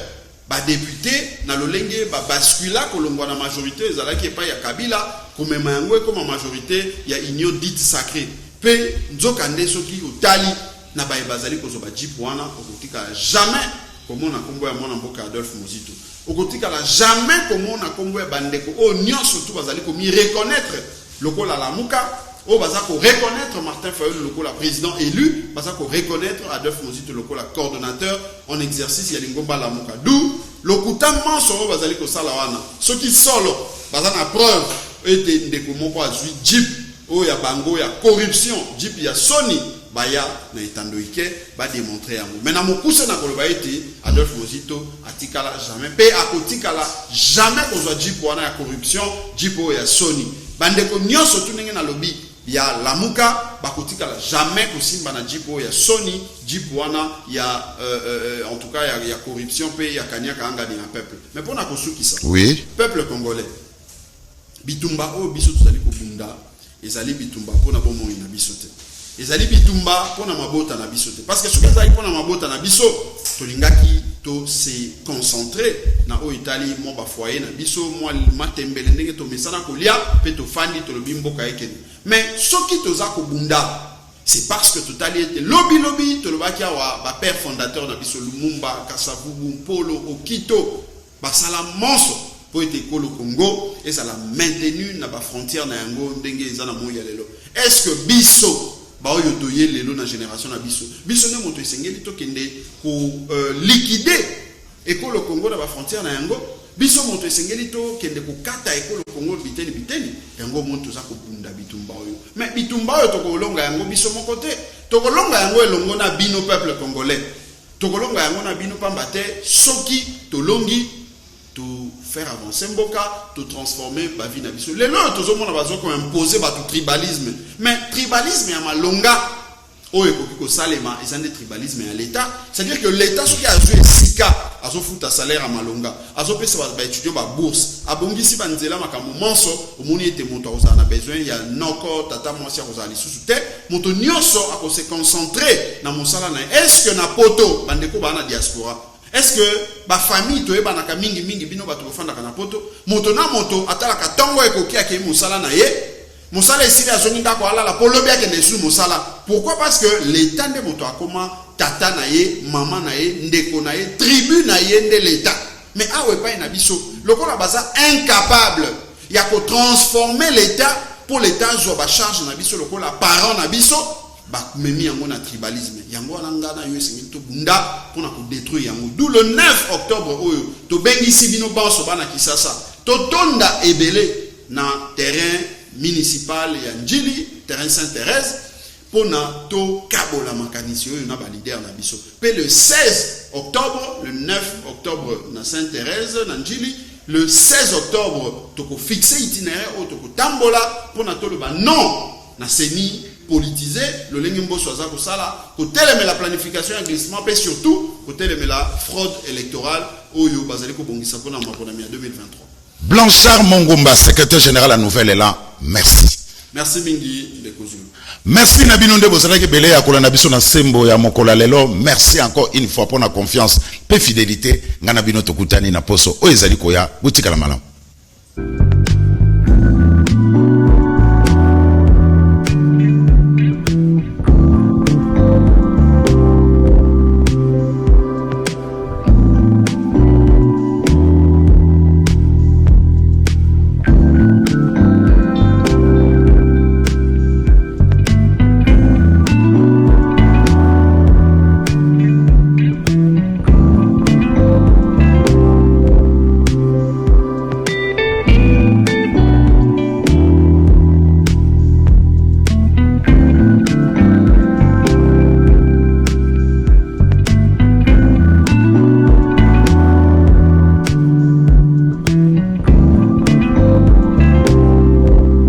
ba député na lolenge ba bascula kolongwa na majorité ezalaki epa ya Kabila komema yango comme majorité ya union dite sacrée pe nzoka nde soki otali na ba bazali kozoba jip wana okotika jamais komona kombo ya mwana mboka Adolphe Mousito okotika la jamais komona kombo ya bandeko o nyonso tout bazali komi reconnaître lokola lamuka o bazako reconnaître Martin Fayulu lokola président élu bazako reconnaître Adolphe Mousito lokola coordonnateur en exercice ya lingomba lamuka d'où lokuta manso o bazali ko sala wana soki solo bazana preuve ete ndeko moko azui jip o ya bango ya corruption jip ya Sony baya na etandoike ba démontrer yango mais na mokuse na koloba ete Adolphe Mousito atikala jamais pe akotikala jamais kozwa jip wana ya corruption jip o ya Sony bandeko nyonso tunenge na lobby ya lamuka bakotikala jamais kosimba na jip o ya Sony jip wana ya en tout cas ya corruption pe ya kanyaka anga ni peuple mais pona kosukisa Oui. peuple congolais bitumba o biso tuzali kobunda ezali bitumba pona bomo ina biso te ezali bitumba pona mabota na biso te parce que soki ezali pona mabota na biso tolingaki to se concentrer na o Italie mo ba foyer na biso mo matembele ndenge to mesana kolia pe to fandi to lobi mboka ekeni mais soki toza kobunda c'est parce que totali était lobby to lobaki wa ba père fondateur na biso Lumumba Kasavubu Mpolo Okito basala monso pour être école au Congo et ça l'a maintenu na ba frontière na yango ndenge ezana moya lelo est-ce que biso ba oyo toye lelo na génération na biso ne moto esengeli to kende ko liquider école au Congo na ba frontière na yango biso moto esengeli to kende ko kata école au Congo biteni yango moto za ko bunda bitumba oyo mais bitumba oyo to ko longa yango biso moko te to ko longa yango elongo na bino peuple congolais to ko longa yango na bino pamba te soki to longi to faire avancer mboka to transformer ba vie na biso lelo tozomona bazoko imposer ba tribalisme mais tribalisme ya malonga oyo ekoki ko salema ezande tribalisme ya l'état c'est-à-dire que l'état soki azwe sika azofuta salaire à malonga azopesa ba étudiant ba bourse abongisi ba nzela makambo monso omoni ete moto ozana besoin ya noko tata mwasi akozala lisusu te moto nyonso akose concentrer na mosala na est-ce que na poto bandeko bana diaspora est-ce que ba famille to ebanaka mingi bino bato bofanda kana poto moto na moto atala ka tongo ekoki ake musala na ye musala esili azongi ndako alala polobi ake ndesu musala pourquoi parce que l'état de moto akoma tata na ye mama na ye ndeko na ye tribu na ye nde l'état mais awe pa na biso lokola baza incapable ya ko transformer l'état pour l'état zo ba charge na biso lokola parent na biso ba memi yango na tribalisme yango wana na yo esengi to bunda pona ko détruire yango d'où le 9 octobre oyo to bengisi bino banso bana Kisasa to tonda ebele na terrain municipal ya Njili terrain Sainte-Thérèse pona to kabola makanisi oyo na ba leader na biso pe le 16 octobre le 9 octobre na Sainte-Thérèse na Njili le 16 octobre to ko fixer itinéraire o to ko tambola pona to le ba non na seni politisé le lengimbo soza ko sala ko teleme la planification et glissement mais surtout ko teleme la fraude électorale oyo bazali ko bongisa pona makona mi 2023. Blanchard Mongomba, secrétaire général à Nouvelle Élan, merci. Merci mingi de Kozulu. Merci Nabino Nde Bozalaki Bele ya kola nabiso na sembo ya mokola lelo. Merci encore une fois pour la confiance et fidélité. Ngana bino tokutani na poso o ezali koya butika la malam.